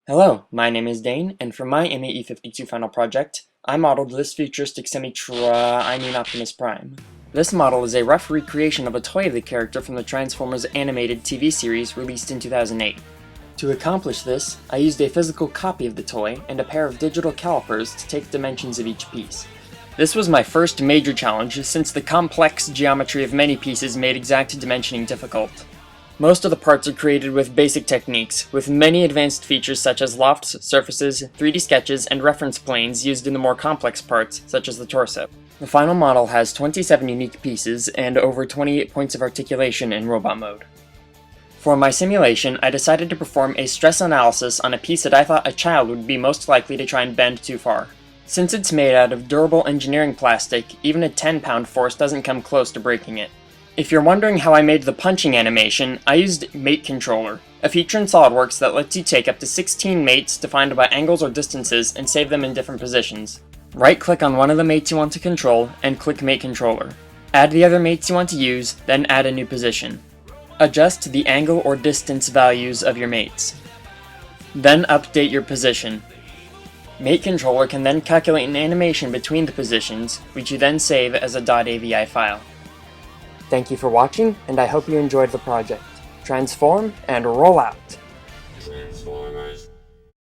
Hello, my name is Dane, and for my MAE 52 final project, I modeled this futuristic Optimus Prime. This model is a rough recreation of a toy of the character from the Transformers animated TV series released in 2008. To accomplish this, I used a physical copy of the toy and a pair of digital calipers to take dimensions of each piece. This was my first major challenge since the complex geometry of many pieces made exact dimensioning difficult. Most of the parts are created with basic techniques, with many advanced features such as lofts, surfaces, 3D sketches, and reference planes used in the more complex parts, such as the torso. The final model has 27 unique pieces and over 28 points of articulation in robot mode. For my simulation, I decided to perform a stress analysis on a piece that I thought a child would be most likely to try and bend too far. Since it's made out of durable engineering plastic, even a 10-pound force doesn't come close to breaking it. If you're wondering how I made the punching animation, I used Mate Controller, a feature in SolidWorks that lets you take up to 16 mates defined by angles or distances and save them in different positions. Right-click on one of the mates you want to control, and click Mate Controller. Add the other mates you want to use, then add a new position. Adjust the angle or distance values of your mates. Then update your position. Mate Controller can then calculate an animation between the positions, which you then save as a .avi file. Thank you for watching, and I hope you enjoyed the project. Transform and roll out! Transformers.